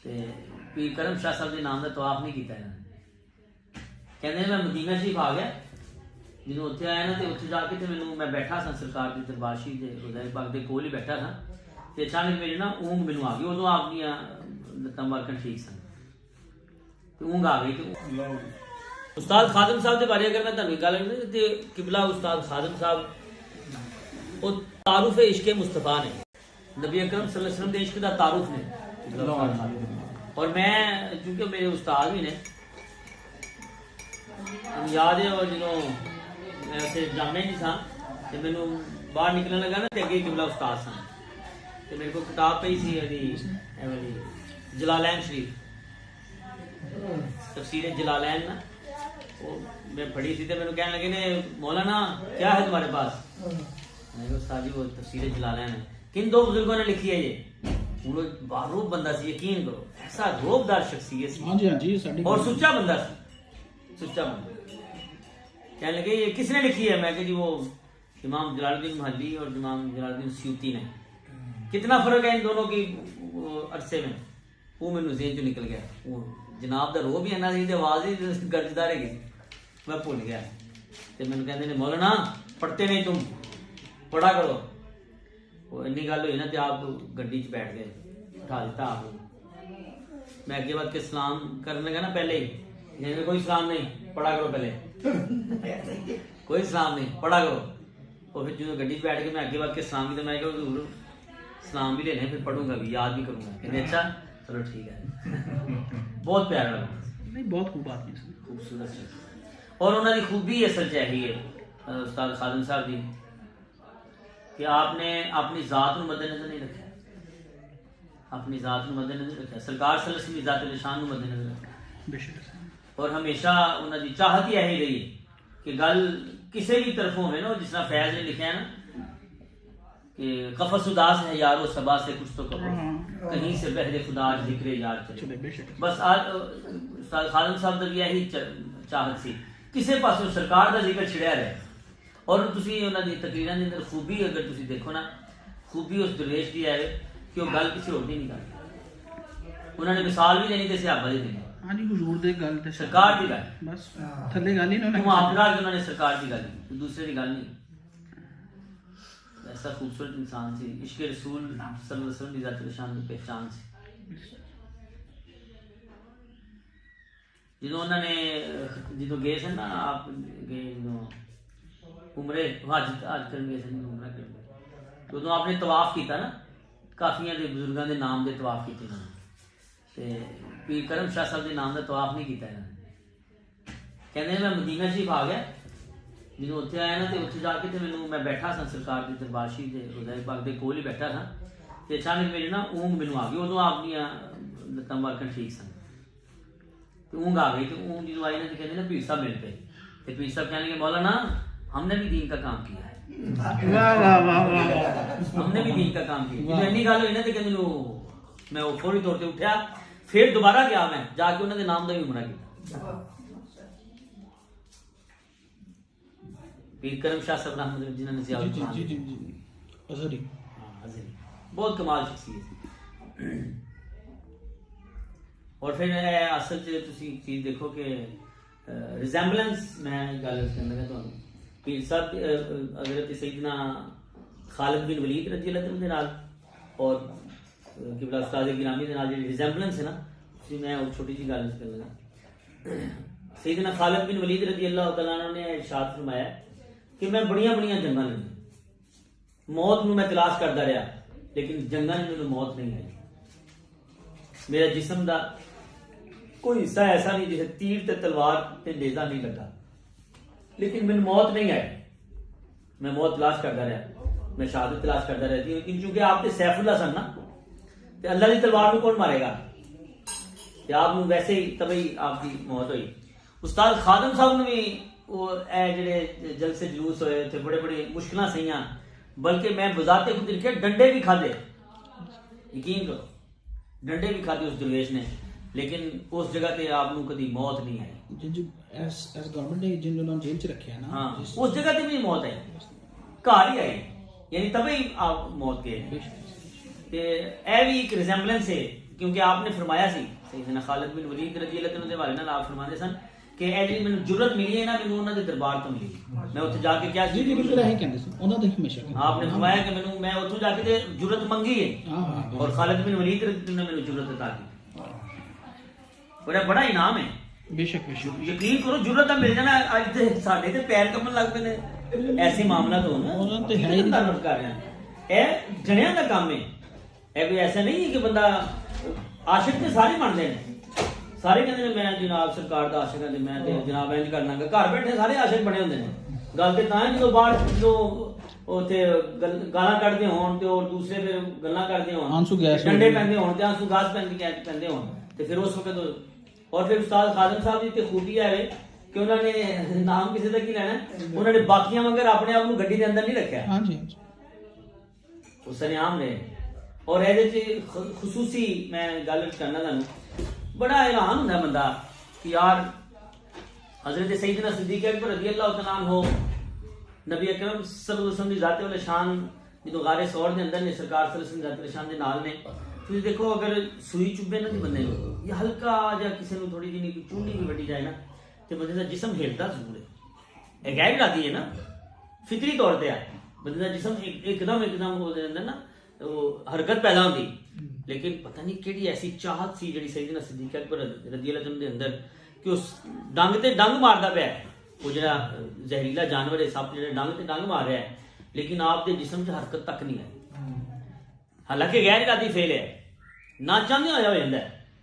ਤੇ ਪੀਰ ਕਰਮ ਸ਼ਾਹ ਸਾਹਿਬ ਦੇ ਨਾਮ ਦਾ ਤਵਾਫ ਨਹੀਂ ਕੀਤਾ ਇਹਨਾਂ ਨੇ। ਕਹਿੰਦੇ ਮੈਂ ਮਦੀਨਾ ਸ਼ਰੀਫ ਆ ਗਿਆ, ਜਦੋਂ ਉੱਥੇ ਆਇਆ ਨਾ ਤੇ ਉੱਥੇ ਜਾ ਕੇ ਤੇ ਮੈਨੂੰ ਮੈਂ ਬੈਠਾ ਸਾਂ ਸਰਕਾਰ ਦੀ ਦਰਬਾਰਸ਼ੀ ਦੇ ਹੁਜ਼ੈਰ ਪਾਕ ਦੇ ਕੋਲ ਹੀ ਬੈਠਾ ਸਾਂ ਤੇ ਅਚਾਨਕ ਮੇਰੇ ਨਾ ਊਂਘ ਮੈਨੂੰ ਆ ਗਈ। ਉਦੋਂ ਆਪਣੀਆਂ ਲੱਤਾਂ ਮਾਰਕਣ ਠੀਕ ਸਨ ਤੇ ਊਂਘ ਆ ਗਈ। ਤੇ ਉਸਤਾਦ ਖਾਦਮ ਸਾਹਿਬ ਦੇ ਬਾਰੇ ਅਗਰ ਮੈਂ ਤੁਹਾਨੂੰ ਗੱਲ ਕਰਾਂ ਤੇ ਕਿਬਲਾ ਉਸਤਾਦ ਖਾਦਮ ਸਾਹਿਬ ਉਹ ਤਾरुफ इश्क मुस्तफ़ा ने, नबी अकरम सल्लल्लाहु अलैहि वसल्लम के इश्क का तारुफ ने। और मैं चूंकि मेरे उस्ताद भी ने याद है, और जो मैं उसे जामे नहीं था तो मैनू बाहर निकलने लगा ना तो अगे किबला उस्ताद सन तो मेरे को किताब पई सी जलालैन शरीफ तफसीर जलालैन ना, वो मैं पढ़ी थी तो मैंने कहने लगे ने मौलाना क्या है तुम्हारे पास। उस्ताद जी वो तफसीर जलालैन है, किन दो बुजुर्गों ने लिखी है ये। वो बारूद बंदा सी, यकीन करो ऐसा रोबदार शख्सियत सी। हाँ जी और सुच्चा बंदा सी, सुच्चा बंदा। कहने लगे ये किसने लिखी है। मैं जी वो इमाम जलालुद्दीन महल्ली और इमाम जलालुद्दीन सयूती ने। कितना फर्क है इन दोनों की अरसे में, वो मैंने ज़हन चो निकल गया। वो जनाब दा रो भी है ना सी, आवाज़ ही गर्जदार है, मैं भुल गया। तो मैंने कहते ने मौलाना पढ़ते नहीं तुम, पढ़ा करो। वो इन्नी गल हुई ना तो आप गड्डी च बैठ गए, उठा दिता आप। मैं अगे बढ़ के सलाम करने लगा ना पहले ही, कोई सलाम नहीं, पढ़ा करो पहले कोई सलाम नहीं, पढ़ा करो। और फिर जो गड्डी बैठ के मैं अगे बढ़ के सलाम किया, मैं जरूर सलाम भी लेने, फिर पढ़ूंगा भी, याद भी करूंगा। कहते अच्छा चलो ठीक है। बहुत प्यारा लगा, नहीं बहुत खूब आदमी, खूबसूरत। और उन्होंने खूबी असल चाहिए उस्ताद खादम साहब की कि आपने अपनी जात को मद्देनजर नहीं रखा, अपनी जात को मद्देनजर रखा, सरकार सल्लल्लाहु अलैहि वसल्लम की जात शान को मद्देनजर रखा। और हमेशा उन्होंने चाहत ही यही रही कि गल किसी भी तरफों में ना, जिस तरह फैज ने लिखा है ना कि कफस उदास है यारो सबा से कुछ तो कहो, कहीं से बहरे खुदा जिक्र यार चले। बस आज खादम साहब की यही चाहत सी, किसी पास सरकार का जिक्र छिड़िया रहे। और तुसी उन्होंने तकरीरां दे अंदर खूबी अगर तुसी देखो ना, खूबी उस दरवेश की है कि वो गल किसी होर दी नहीं करती। उन्होंने मिसाल भी देनी ते सहाबा दी देनी। हाँ जी हुजूर दे गल ते सरकार दी गल, बस थल्ले गल ही ना मुआवजा कि उन्होंने सरकार दी गल, दूसरे दी गल नहीं। ऐसा खूबसूरत इंसान सी, इश्क रसूल सल्लल्लाहु अलैहि वसल्लम की जात शान की पहचान सी। जो उन्होंने जो गए थे ना, आप गए जो उमरे हज कर गए थे, उमरा कर गए, तो आपने तवाफ किया ना, काफिया के बुजुर्गों के नाम के तवाफ किए उन्होंने। पीर करम शाह साहब के नाम का तवाफ नहीं किया इन्होंने। कहते मैं मदीना शरीफ आ गया, जो उत्थे आया ना तो उत्थे जाके तो मैं बैठा सा सरकार की दरबारशी के हुज़ैर पाक के कोल ही बैठा था तो अचानक मेरी ना ऊँघ मैनू आ गई। उदों आपनियां लत्तां मारकन ठीक सन तो ऊँघ आ गई। तो ऊँघ जो आई ना तो कहते ना पीर साहब मिल गए, तो पीर साहब कहने लगे मौलाना हमने भी दीन का काम किया है, हमने भी दीन का काम किया। जो इन्नी गल हुई ना तो कहते मैं फौरी तौर पर उठा, फिर दोबारा गया, मैं जाके उन्होंने नाम का भी उमरा किया। पीर करम शाह साहब रहमतुल्लाह जिन्होंने बहुत कमाल शख्सियत। और फिर असल चीज देखो कि रिजेंबलेंस मैं गल करने लगा तुहानू पीर साहब हज़रत सैयदना खालिद बिन वलीद रज़ी अल्लाह तआला दे नाल और किबला उस्ताद गिरामी दे नाल जिहड़ी रिजेंबलेंस है ना, मैं वो छोटी जी गल करने लगा। सैयदना खालिद बिन वलीद रज़ी अल्लाह तआला ने इरशाद फरमाया कि मैं बड़ियां बड़ियां जंगां लड़ी, मौत नूं मैं तलाश करता रहा, लेकिन जंगां में मैनूं मौत नहीं आई। मेरा जिस्म दा कोई हिस्सा ऐसा नहीं जिसे तीर ते तलवार ते नेज़ा नहीं लगा, लेकिन मैनूं मौत नहीं आई। मैं मौत तलाश करता रहा, मैं शहादत तलाश करता रहती हूँ, लेकिन चूंकि आप तो सैफुल्लाह सन ना, तो अल्लाह की तलवार को कौन मारेगा, आप वैसे ही तभी आपकी मौत हुई। उस्ताद खादम साहब ने भी वो जेडे जलसे जुलूस होए थे, बड़े बड़े मुश्किल सही, बल्कि मैं बजाते खुद लिखे डंडे भी खाधे, यकीन करो डंडे भी खाधे उस दरवेश ने, लेकिन उस जगह पे आपको कभी मौत नहीं आई। गवर्नमेंट ने जिन्होंने जेल च रखे है ना, हाँ उस जगह पे भी मौत आई, घर ही आई, यानी तभी आप मौत गए। ते ए भी एक रिजेंबलेंस है क्योंकि आपने फरमाया सी सैयदना खालिद बिन वलीद रजी अल्लाह तआला दे हवाले नाल आप फरमाते सन कि ਇਹ ਜਿਹੜੀ ਮੈਨੂੰ ਜੁਰਤ ਮਿਲੀ ਹੈ ਨਾ ਮੈਨੂੰ ਉਹਨਾਂ ਦੇ ਦਰਬਾਰ ਤੋਂ ਮਿਲੀ ਮੈਂ ਉੱਥੇ ਜਾ ਕੇ ਕਿਹਾ ਜੀ ਜੀ ਬਿਲਕੁਲ ਇਹ ਕਹਿੰਦੇ ਸੀ ਉਹਨਾਂ ਦੇ ਹਮੇਸ਼ਾ ਕਹਿੰਦੇ। आपने फरमाया कि मैंने मैं ਉੱਥੋਂ ਜਾ ਕੇ ਤੇ ਜੁਰਤ ਮੰਗੀ ਹੈ ਹਾਂ ਹਾਂ और खालिद बिन वलीद रजी ने ਮੈਨੂੰ ਜੁਰਤ अता की बड़ा इनाम है ਬੇਸ਼ੱਕ ਬੇਸ਼ੱਕ ਯਕੀਨ ਕਰੋ ਜੁਰਤ ਦਾ ਮਿਲ ਜਾਣਾ ਅੱਜ ਤੇ ਸਾਡੇ ਤੇ ਪੈਰ ਕੰਬਣ ਲੱਗ ਪਏ ਨੇ ਐਸੇ ਮਾਮਲਾ ਤੋਂ ਨਾ ਉਹਨਾਂ ਤੇ ਹੈ ਹੀ ਨਹੀਂ। ਧੰਨਵਾਦ ਕਰ ਰਿਹਾ ਇਹ ਜਣਿਆਂ ਦਾ ਕੰਮ ਹੈ ਇਹ ਕੋਈ ਐਸਾ ਨਹੀਂ ਹੈ ਕਿ ਬੰਦਾ ਆਸ਼ਿਕ ਤੇ ਸਾਰੇ ਬਣਦੇ ਨੇ ਸਾਰੇ ਕਹਿੰਦੇ ਨੇ ਮੈਂ ਜਨਾਬ ਸਰਕਾਰ ਦਾ ਆਸ਼ਿਕ ਹਾਂ ਤੇ ਮੈਂ ਤੇ ਜਨਾਬ ਇੰਜ ਕਰਨਾਗਾ ਘਰ ਬੈਠੇ ਸਾਰੇ ਆਸ਼ਿਕ ਬਣੇ ਹੁੰਦੇ ਨੇ ਗੱਲ ਤੇ ਤਾਂ ਹੈ ਜਦੋਂ ਬਾਹਰ ਜਦੋਂ ਉੱਥੇ ਗਾਲਾਂ ਕੱਢਦੇ ਹੋਣ ਤੇ ਉਹ ਦੂਸਰੇ ਫਿਰ ਗੱਲਾਂ ਕਰਦੇ ਹੋਣ ਆਂਸੂ ਗੈਸ ਡੰਡੇ ਪੈਂਦੇ ਹੋਣ ਤੇ ਆਂਸੂ ਗਾਸ ਪੈਂਦੇ ਹੋਣ ਤੇ ਫਿਰ ਉਸ ਵਕਤ और फिर उस्ताद खादिम साहब की खूबिया है कि उन्होंने नाम किसी का की लेना उन्होंने बाकियां मगर अपने आप को गड्डी के अंदर नहीं रखा हाँ जी हाँ जी वो सरेआम ने और ये खसूसी मैं गल करना तुहानू बड़ा हैरान होंदा बंदा कि यार हजरत सैयदना सिद्दीक अकबर रज़ी अल्लाह तआला अन्हु नबी अकरम सल्लल्लाहु अलैहि वसल्लम दी ज़ात वल शान जो गारे सौर के अंदर ने सरकार सल्लल्लाहु अलैहि वसल्लम ज़ात वल शान दे नाल ने ਤੁਸੀਂ ਦੇਖੋ ਅਗਰ ਸੂਈ ਚੁੱਭੇ ਨਾ ਤੇ ਬੰਦੇ ਨੂੰ ਇਹ ਹਲਕਾ ਜਾਂ ਕਿਸੇ ਨੂੰ ਥੋੜੀ ਜਿਹੀ ਕੋਈ ਚੁੰਡੀ ਵੀ ਵੱਡੀ ਜਾਏ ਨਾ ਤੇ ਬੰਦੇ ਦਾ ਜਿਸਮ ਹਿਲਦਾ ਜ਼ਰੂਰ ਹੈ ਇਹ ਗੈਰ ਲਾਦੀ ਹੈ ਨਾ ਫਿਤਰੀ ਤੌਰ ਤੇ ਆ ਬੰਦੇ ਦਾ ਜਿਸਮ ਇੱਕਦਮ ਹੋ ਜਾਂਦਾ ਨਾ ਉਹ ਹਰਕਤ ਪੈਦਾ ਹੁੰਦੀ ਲੇਕਿਨ ਪਤਾ ਨਹੀਂ ਕਿਹੜੀ ਐਸੀ ਚਾਹਤ ਸੀ ਜਿਹੜੀ ਸੈਯਦਨਾ ਸਿੱਦੀਕ ਅਕਬਰ ਰਜ਼ੀ ਅੱਲਾਹ ਤਆਲਾ ਦੇ ਅੰਦਰ ਕਿ ਉਸ ਡੰਗ ਤੇ ਡੰਗ ਮਾਰਦਾ ਪਿਆ ਉਹ ਜਿਹੜਾ ਜ਼ਹਿਰੀਲਾ ਜਾਨਵਰ ਹੈ ਸੱਪ ਜਿਹੜਾ ਡੰਗ ਤੇ ਡੰਗ ਮਾਰ ਰਿਹਾ ਹੈ ਲੇਕਿਨ ਆਪ ਦੇ ਜਿਸਮ 'ਚ ਹਰਕਤ ਤੱਕ ਨਹੀਂ ਆਈ ਹਾਲਾਂਕਿ ਗੈਰ ਇਰਾਦੀ ਫੇਲ ਹੈ ਨਾ ਚਾਹੁੰਦੇ ਹੋਇਆ ਹੋ ਜਾਂਦਾ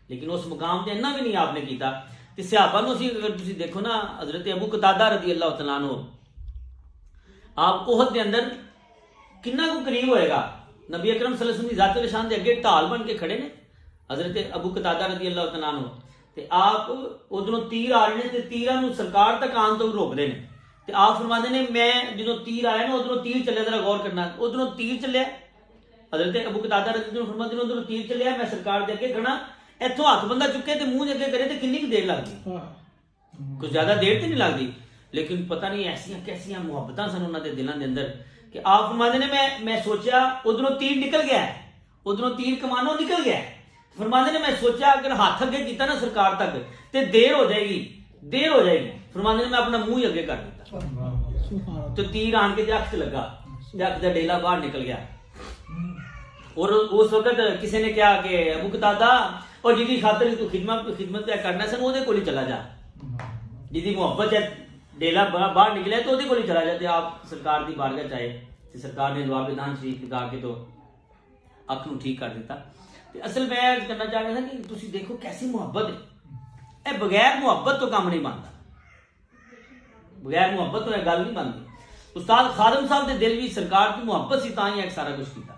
ਲੇਕਿਨ ਉਸ ਮੁਕਾਮ ਤੇ ਇੰਨਾ ਵੀ ਨਹੀਂ ਆਪਨੇ ਕੀਤਾ ਤੇ ਸਹਾਬਾ ਨੂੰ ਅਸੀਂ ਅਗਰ ਤੁਸੀਂ ਦੇਖੋ ਨਾ ਹਜ਼ਰਤ ਅਬੂ ਕਤਾਦਾ ਰਜ਼ੀ ਅੱਲਾਹ ਤਆਲਾ अन्हु ਆਪ ਉਹਦ ਦੇ ਅੰਦਰ ਕਿੰਨਾ ਕੁ ਕਰੀਬ ਹੋਏਗਾ ਨਬੀ ਅਕਰਮ ਸੱਲੱਲਾਹੁ ਅਲੈहि ਵਸੱਲਮ ਦੀ ਜ਼ਾਤ ਏ ਸ਼ਾਨ ਦੇ ਅੱਗੇ ਢਾਲ ਬਣ ਕੇ ਖੜੇ ਨੇ ਹਜ਼ਰਤ ਅਬੂ ਕਤਾਦਾ ਰਜ਼ੀ ਅੱਲਾਹ ਤਆਲਾ अन्हु ਤੇ ਆਪ ਉਧਰੋਂ ਤੀਰ ਆ ਰਹੇ ਨੇ ਤੇ ਤੀਰਾਂ ਨੂੰ ਸਰਕਾਰ ਤੱਕ ਆਉਣ ਤੋਂ ਰੋਕਦੇ ਨੇ ਤੇ ਆਪ ਫਰਮਾਉਂਦੇ ਨੇ ਮੈਂ ਜਦੋਂ ਤੀਰ ਆਇਆ ਨਾ ਉਧਰੋਂ ਤੀਰ ਚੱਲਿਆ ਜ਼ਰਾ ਗੌਰ ਕਰਨਾ ਉਧਰੋਂ ਤੀਰ ਚੱਲਿਆ हजरत अबू कतादा रज़ी अल्लाह फरमाते उधरों तीर चलिया मैं सरकार दे अगे खड़ा इथों हथ बंदा चुके ते मुंह अगे करे ते कितनी देर लगदी कुछ ज्यादा देर तो नहीं लगती लेकिन पता नहीं ऐसियां कैसियां मुहब्बतां सन उन्हां दे दिलां दे अंदर कि आप फरमाते ने मैं सोचा उधरों तीर निकल गया उधरों तीर कमानो निकल गया फरमाते ने मैं सोचा अगर हाथ अगे कीता ना सरकार तक ते देर हो जाएगी फरमाते ने मैं अपना मुंह ही अगे कर दिता तो तीर आन के अख च लगा अख दा डेला बाहर निकल गया और उस वक्त किसी ने क्या कि अबू कतादा और जिदी खातर तू खिदमत करना सन ओदे कोल ही चला जा जिदी मोहब्बत है डेला बाहर निकले तो ओदे कोल ही चला जा ते आप सरकार दी बारगाह चाहे ते सरकार ने जवाब विधान शरीफ लगा के तो अख नूं ठीक कर दिता ते असल मैं करना चाह रहा था कि तुसी देखो कैसी मोहब्बत है ए बगैर मोहब्बत तो काम नहीं बनता बगैर मोहब्बत तो गल नहीं बनती उस्ताद खादिम साहब दे दिल भी सरकार की मोहब्बत सी तां ही सारा कुछ कीता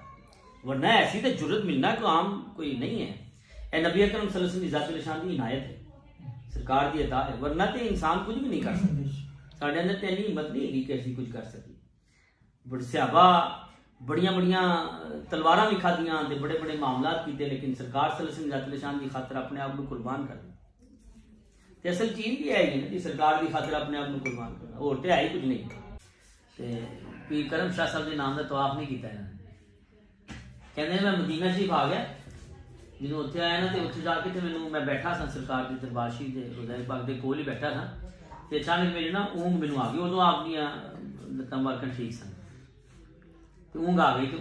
वरना ऐसी तो जुर्रत मिलना तो आम कोई नहीं है ए नबी अकरम सल्लल्लाहु अलैहि वसल्लम की ज़ात शान की इनायत है सरकार की अता है वरना तो इंसान कुछ भी नहीं कर सकते साढ़े अंदर तो इन्नी हिम्मत नहीं है कि ऐसी कुछ कर सके बड़े सहाबा बड़िया तलवारां भी खादियां ते बड़े बड़े मामलात किए लेकिन सरकार सल्लल्लाहु अलैहि वसल्लम की ज़ात शान की खातर अपने आप को कुर्बान कर दिया ते असल चीज़ भी है ही ना कि सरकार की खातर अपने आप को कुर्बान करना और तो है ही कुछ नहीं ते पीर करम शाह साहब के नाम का तवाफ नहीं किया इन्होंने कहते मैं मदीना शरीफ आ गया जो उत्थे आया ना तो उत्थे जाके तो मैनू मैं बैठा सा सरकार की दरबारशी के रोज़ा पाक के कोल ही बैठा था तो अचानक मेरी ना ऊँग मैनू आ गई उदों आपनियां लत्तां वर्कन ठीक सन तो ऊँग आ गई तो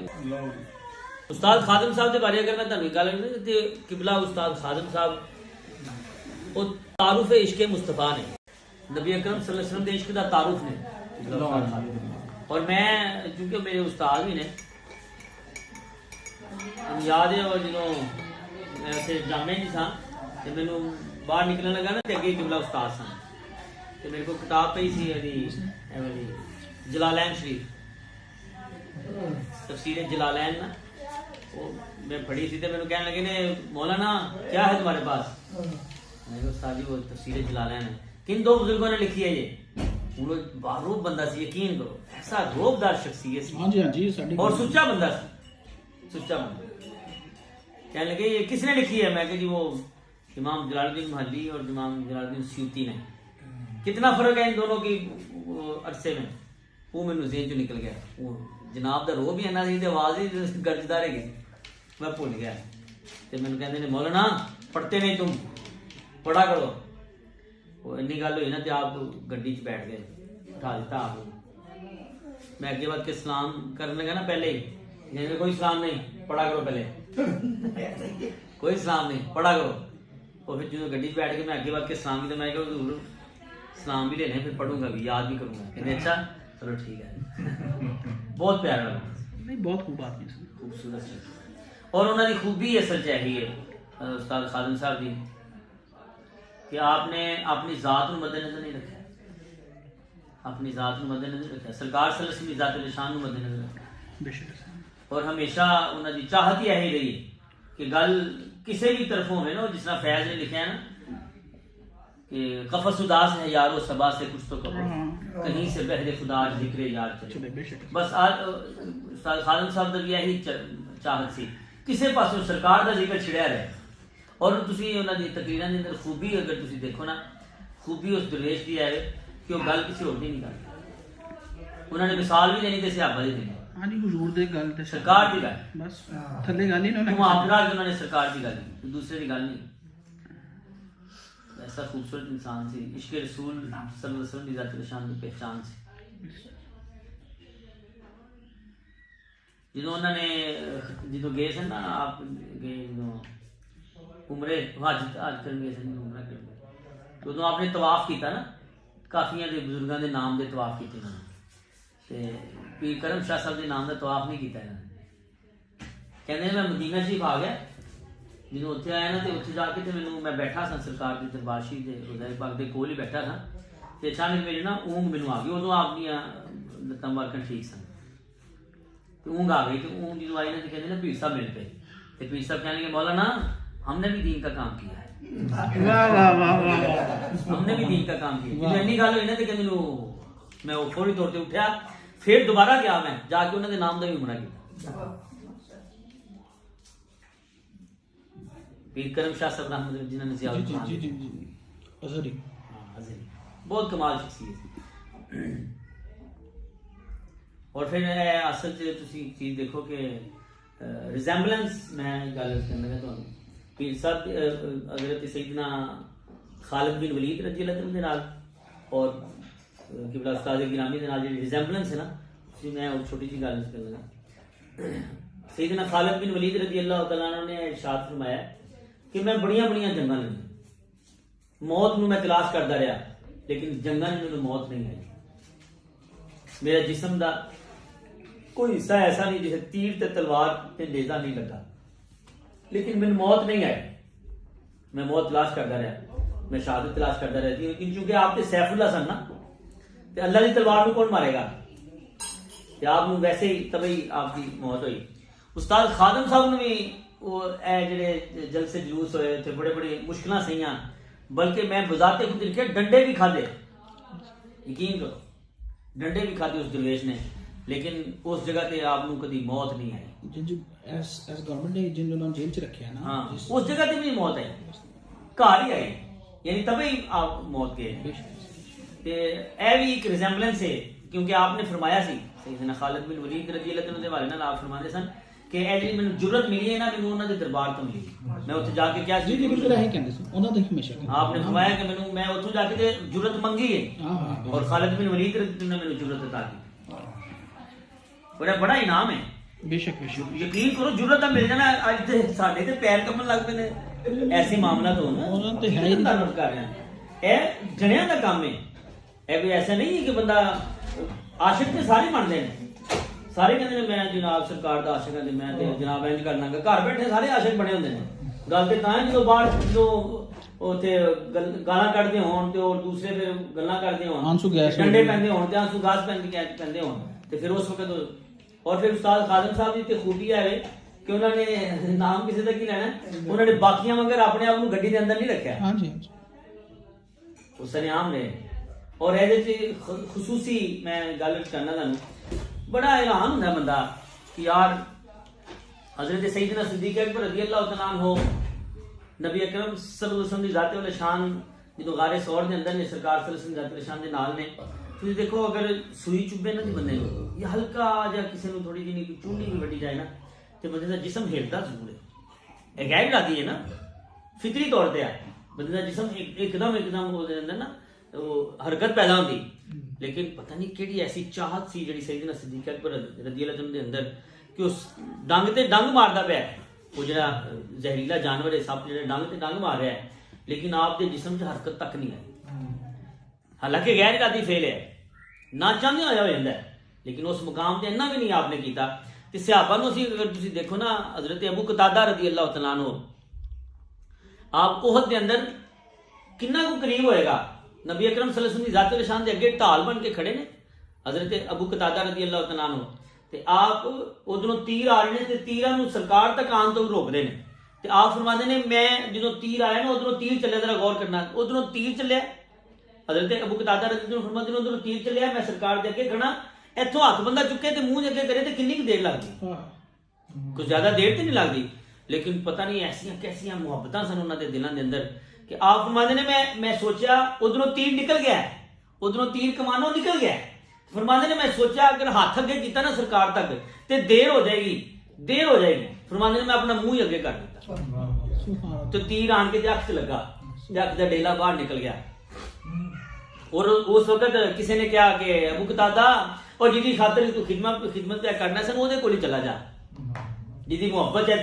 उस्ताद खादिम साहब के बारे अगर मैं तुहानूं गल करां ते किबला उस्ताद खादिम साहब वो तारुफ इश्क मुस्तफा ने नबी अकरम सल्लल्लाहु अलैहि वसल्लम के इश्क का तारुफ ने और मैं चूंकि मेरे उस्ताद भी ने याद है और जो मैं उत्थे जामे नहीं था तो मैनू बाहर निकलने लगा ना तो अगे किबला उस्ताद सन तो मेरे को किताब पई सी जलालैन शरीफ तफसीर जलालैन ना वो मैं पढ़ी थी तो मैनू कहने लगे ने मौलाना क्या है तुम्हारे पास मैंने कहा उस्ताद जी वो तफसीर जलालैन है किन दो बुजुर्गों ने लिखी है ये वो बारूद बंदा सी यकीन करो ऐसा रोबदार शख्सियत सी हाँ जी साडी और सुच्चा बंदा सी सुच्चा बंदा कहने लगे ये किसने लिखी है मैं कहा जी वो इमाम जलालुद्दीन महल्ली और इमाम जलालुद्दीन सयूती ने कितना फर्क है इन दोनों की अरसे में वो मैनू ज़हन चो निकल गया वो जनाब दा रो भी है ना सी ते आवाज़ ही गर्जदा रह गई मैं भुल गया तो मैंने कहते ने मौलाना पढ़ते नहीं तुम, पढ़ा करो। वो इन्नी गल हुई ना तो आप गड्डी च बैठ गए, उठा दिता आपको। मैं अगे बाद के सलाम करने लगा ना, पहले ही कहने कोई सलाम नहीं, पढ़ा करो पहले कोई सलाम नहीं, पढ़ा करो। और फिर जो गड्डी च बैठ के मैं अगे बाद के सलाम की, तो मैं जरूर सलाम भी लेने, फिर पढ़ूंगा भी, याद भी करूंगा। कहते अच्छा चलो ठीक है। बहुत प्यारा लगा, नहीं बहुत खूब आदमी सन, खूबसूरत से। और उन्होंने खूबी असल च यही है उस्ताद खालिद साहब की, कि आपने अपनी जात को मद्देनजर नहीं रखा, अपनी जात को मद्देनजर नहीं रखा, सरकार सल्लल्लाहु अलैहि वसल्लम जात शान को मद्देनजर रखा। बेशक। और हमेशा उन्होंने चाहत ही यही रही कि गल किसी भी तरफों में ना, जिस तरह फैज ने लिखा है ना कि कफस उदास है यारो सबा से कुछ तो कहो, कहीं से बहरे खुदा जिक्र यार चले। बेशक। बस आज उस्ताद खालिद साहब दी यही चाहत सी, किसी पासों सरकार का जिक्र छिड़िया रहे। और तुसी उन्होंने तकरीरां दे अंदर खूबी अगर तुसी देखो ना, खूबी उस दरवेश की है कि वो गल किसी होर दी नहीं करते। उन्होंने मिसाल भी देनी ते सहाबा दी देनी, हाँ जी हुजूर दे गल ते सरकार की गल, बस थल्ले गल ही ना मुहावरा कि उन्होंने सरकार की गल की, दूसरे की गल नहीं। ऐसा खूबसूरत इंसान से इश्क रसूल सल्लल्लाहु अलैहि वसल्लम की जात शान की पहचान से। जो उन्होंने जो गए थे ना, आप गए जो उमरे हज करन गए थे, उमरा करन, तो उदों आपने तवाफ किया ना, काफियां दे बुजुर्गों के नाम दे तवाफ किए उन्होंने, ते पीर करम शाह साहब के नाम का तवाफ नहीं किया इन्होंने। कहते मैं मदीना शरीफ आ गया, जो उत्थे आया ना, तो उत्थे जाके तो मैनू मैं बैठा सा सरकार की दरबारशी के उदय पाक के कोल ही बैठा था, तो अचानक मेरी ना ऊँग मैनू आ गई। उदों आपनियां लत्तां बारकन ठीक सन, तो ऊँग आ गई। तो ऊँग जो आई ना, तो कहते ना पीर साहब मिल पे, तो पीर साहब कहने लगे मौलाना हमने भी दीन का काम किया है, वाह वाह वाह वाह, हमने भी दीन का काम किया। जो इन्नी गल हुई ना, तो कहते मैनू मैं वो फौरी तौर पर उठा, फिर दोबारा गया, मैं जाके उन्होंने नाम का भी उमरा किया। पीर करम शाह साहब रहमत जिन्होंने जी जी जी जी जी अजहरी, बहुत कमाल शख्सियत। और फिर असल च तुसी चीज देखो कि रिजेंबलेंस मैं गल करना लगा तुहानू, पीर साहब हज़रत सैयदना खालिद बिन वलीद रज़ी अल्लाह तआला दे नाल और किबला उस्ताद गिरामी दे नाल जिहड़ी रिजेंबलेंस है ना, उसी मैं एक छोटी सी गल करना लगा। सैयदना खालिद बिन वलीद रज़ी अल्लाह तआला अन्हु ने इरशाद फरमाया कि मैं बड़ियां बड़ियां जंगां लड़ियां, मौत नूं मैं तलाश करता रहा, लेकिन जंगां ने मैनूं मौत नहीं आई। मेरा जिस्म दा कोई हिस्सा ऐसा नहीं जिसे तीर ते तलवार ते नेज़ा नहीं लगा, लेकिन मैनूं मौत नहीं आई। मैं मौत तलाश करता रहा, मैं शहादत तलाश करता रहती, लेकिन चूंकि आप ते सैफुल्लाह सन ना, ते अल्लाह की तलवार नूं कौन मारेगा, ते आप नूं वैसे ही तभी आपकी मौत हुई। उस्ताद खादिम साहब ने भी वो जेडे जलसे जुलूस होए थे, बड़े बड़े मुश्किलां सहियां, बल्कि मैं बजाते खुद लिखे डंडे भी खादे, यकीन करो डंडे भी खादे उस दरवेश ने, लेकिन उस जगह ते आप नूं कदी मौत नहीं आई। जिन जो एस गवर्नमेंट ने जिन जो जेल च रखे ना, हाँ उस जगह ते भी मौत आई, घर ही आई, यानी तभी आप मौत गए। ते ए भी एक रिजेंबलेंस है, क्योंकि आपने फरमाया सी सैयदना खालिद बिन वलीद रज़ी अल्लाह तआला दे हवाले नाल आप फरमाते सन कि ए जी मैनूं जुर्रत मिली है ना, मैनूं उन्हां दे दरबार तो मिली, मैं उत्थे जाके क्या जी जी बिल्कुल यही कहंदे सी, उन्हां दा हमेशा आपने फरमाया कि मैनूं मैं उत्थों जाके ते जुर्रत मंगी है, हां हां, और खालिद बिन वलीद रज़ी अल्लाह ने मैनूं जुर्रत अता की। बड़ा इनाम है, बेशक बेशक। यकीन करो जुर्रत दा मिल जाना, अज ते साडे ते पैर कंबन लग पे ने, ऐसे मामला तो ना उन्हां ते है ही नहीं। तारुफ कर रहे हैं, ए जणियां दा काम है, ए कोई ऐसा नहीं है कि बंदा आशिक ते सारे बनदे ने, सारे कहते हैं मैं जनाब सरकार दा आशिक हां, मैं ते जनाब इंज करना, घर बैठे सारे आशिक बने होंदे ने। गल ते तां जो बाहर जो उत्थे गालां कढदे होण ते और दूसरे फिर गल्लां करदे होण, आंसू गैस डंडे पैंदे होण ते आंसू गैस पैंदे होण, ते फिर उस वक्त और फिर उस्ताद खादिम साहब की ते खूबी है कि उन्होंने नाम किसी का की लेना, उन्होंने बाकियां मगर अपने आप को गड्डी के अंदर नहीं रखा, हां जी हां जी, वो सरेआम रहे। और ये खसूसी मैं गल करना तुहानू, बड़ा हैरान होंदा बंदा कि यार हजरत सैयदना सिद्दीक अकबर रज़ी अल्लाह तआला अन्हु नबी अकरम सल्लल्लाहु अलैहि वसल्लम दी जात वाले शान जो गारे सौर दे अंदर ने, सरकार सल्लल्लाहु अलैहि वसल्लम दी जात वाले शान दे नाल ने। तुसीं देखो अगर सूई चुभे ना बंदे नूं, या हल्का ਜਾਂ ਕਿਸੇ ਨੂੰ थोड़ी ਜਿਹੀ चूंडी भी वड्डी जाए ना, तो बंदे का जिस्म हिलदा जरूर है, ਇਹ ਗੈਰ ਇਰਾਦੀ ਹੈ ਨਾ, ਫਿਤਰੀ ਤੌਰ ਤੇ ਹੈ ਬੰਦੇ ਦਾ ਜਿਸਮ ਇੱਕਦਮ ਉਹਦੇ ਅੰਦਰ ਨਾ ਉਹ ਹਰਕਤ ਪੈਦਾ ਹੁੰਦੀ, ਲੇਕਿਨ ਪਤਾ ਨਹੀਂ ਕਿਹੜੀ ਐਸੀ ਚਾਹਤ ਸੀ ਜਿਹੜੀ ਸੈਯਦਨਾ ਸਿੱਦੀਕ ਅਕਬਰ ਰਜ਼ੀਅੱਲਾਹੁ ਅਨਹੁ ਦੇ ਅੰਦਰ ਕਿ ਉਸ ਡੰਗ ਤੇ ਡੰਗ ਮਾਰਦਾ ਪਿਆ, ਉਹ ਜਿਹੜਾ ਜ਼ਹਿਰੀਲਾ ਜਾਨਵਰ ਹੈ ਸੱਪ ਜਿਹੜਾ ਡੰਗ ਤੇ ਡੰਗ ਮਾਰ ਰਿਹਾ ਹੈ, ਲੇਕਿਨ ਆਪ ਦੇ ਜਿਸਮ 'ਚ ਹਰਕਤ ਤੱਕ ਨਹੀਂ ਆਈ। ਹਾਲਾਂਕਿ ਗੈਰ ਇਰਾਦੀ ਫੇਲ ਹੈ, ਨਾ ਚਾਹੁੰਦੇ ਹੋਇਆ ਹੋ ਜਾਂਦਾ, ਲੇਕਿਨ ਉਸ ਮੁਕਾਮ ਤੇ ਇੰਨਾ ਵੀ ਨਹੀਂ ਆਪਨੇ ਕੀਤਾ। ਤੇ ਸਹਾਬਾ ਨੂੰ ਅਸੀਂ ਅਗਰ ਤੁਸੀਂ ਦੇਖੋ ਨਾ, ਹਜ਼ਰਤ ਅਬੂ ਕਤਾਦਾ ਰਜ਼ੀਅੱਲਾਹੁ ਤਆਲਾ अन्हु ਆਪ ਉਹਦ ਦੇ ਅੰਦਰ ਕਿੰਨਾ ਕੁ ਕਰੀਬ ਹੋਏਗਾ, ਨਬੀ ਅਕਰਮ ਸੱਲੱਲਾਹੁ ਅਲੈहि वसल्लम ਦੀ ਜ਼ਾਤ-ਏ ਸ਼ਾਨ ਦੇ ਅੱਗੇ ਢਾਲ ਬਣ ਕੇ ਖੜੇ ਨੇ ਹਜ਼ਰਤ ਅਬੂ ਕਤਾਦਾ ਰਜ਼ੀਅੱਲਾਹੁ ਤਆਲਾ अन्हु, ਤੇ ਆਪ ਉਧਰੋਂ ਤੀਰ ਆ ਰਹੇ ਨੇ ਤੇ ਤੀਰਾਂ ਨੂੰ ਸਰਕਾਰ ਤੱਕ ਆਉਣ ਤੋਂ ਰੋਕਦੇ ਨੇ, ਤੇ ਆਪ ਫਰਮਾਉਂਦੇ ਨੇ ਮੈਂ ਜਦੋਂ ਤੀਰ ਆਇਆ ਨਾ ਉਧਰੋਂ ਤੀਰ ਚੱਲਿਆ, ਜਰਾ ਗੌਰ ਕਰਨਾ, ਉਧਰੋਂ ਤੀਰ ਚੱਲਿਆ, ਹਜ਼ਰਤ ਅਬੂ ਕਤਾਦਾ ਰਜ਼ੀਅੱਲਾਹੁ ਅਨਹੁ ਫਰਮਾਉਂਦੇ ਨੇ ਉਧਰੋਂ ਤੀਰ ਚੱਲਿਆ, ਮੈਂ ਸਰਕਾਰ ਦੇ ਅੱਗੇ ਖੜਾ, ਇੱਥੋਂ ਹੱਥ ਬੰਦਾ ਚੁੱਕੇ ਤੇ ਮੂੰਹ ਦੇ ਅੱਗੇ ਕਰੇ ਤੇ ਕਿੰਨੀ ਕੁ ਦੇਰ ਲੱਗਦੀ, ਕੁਝ ਜ਼ਿਆਦਾ ਦੇਰ ਤੇ ਨਹੀਂ ਲੱਗਦੀ, ਲੇਕਿਨ ਪਤਾ ਨਹੀਂ ਐਸੀਆਂ ਕੈਸੀਆਂ ਮੁਹੱਬਤਾਂ ਸਨ ਉਹਨਾਂ ਦੇ ਦਿਲਾਂ ਦੇ ਅੰਦਰ ਕਿ ਆਪ ਫਰਮਾਉਂਦੇ ਨੇ ਮੈਂ ਸੋਚਿਆ ਉਧਰੋਂ ਤੀਰ ਨਿਕਲ ਗਿਆ, ਉਧਰੋਂ ਤੀਰ ਕਮਾਨੋਂ ਨਿਕਲ ਗਿਆ, फरमाते ने मैं सोचा अगर हाथ अगे किया ना सरकार तक तो देर हो जाएगी, फरमाते ने मैं अपना मुंह ही अगे कर दिता तो तीर आन के अख च लगा, अख का डेला बाहर निकल गया। और उस वक्त किसी ने कहा कि अबू कतादा और जिदी खातर तू खिदमत पे करना सन ओदे कोल ही चला जा, जिदी मुहब्बत है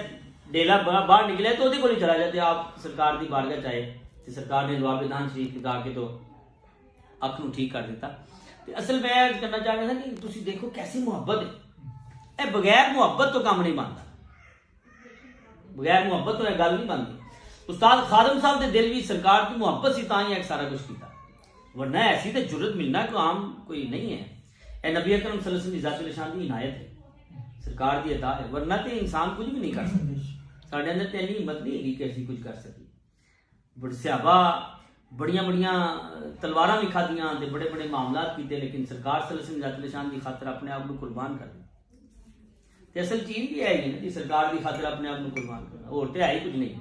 डेला बाहर निकले तो ओदे कोल ही चला जाते। आप सरकार की बारगाह चाहे तो सरकार ने जवाब विधान शरीफ लगा के तो अख नूं ठीक कर दिता। असल मैं करना चाह रहा था कि तुसी देखो कैसी मुहब्बत है, बगैर मुहब्बत तो काम नहीं बनता, बगैर मुहब्बत तो गल नहीं बनती। उस्ताद खादम साहब के दिल भी सरकार की मुहब्बत सी तां ही सारा कुछ किया, वरना ऐसी तो जुर्रत मिलना कोई आम कोई नहीं है। यह नबी अकरम सल्लल्लाहु अलैहि वसल्लम की ज़ात-ए शान की इनायत है, सरकार की अता है, वरना तो इंसान कुछ भी नहीं कर सकता। साढ़े अंदर तो इन्नी हिम्मत नहीं है कि असीं कुछ कर सकी। बड़े सहाबा बड़ियां बड़ियां तलवारां भी खादियां ते बड़े बड़े मामलात कीते, लेकिन सरकार सल्लल्लाहु अलैहि वसल्लम ज़ात-ए शान की खातर अपने आप को कुर्बान कर दिया। असल चीज भी है ही सरकार की खातर अपने आप को कुर्बान करना, और तो है ही कुछ नहीं।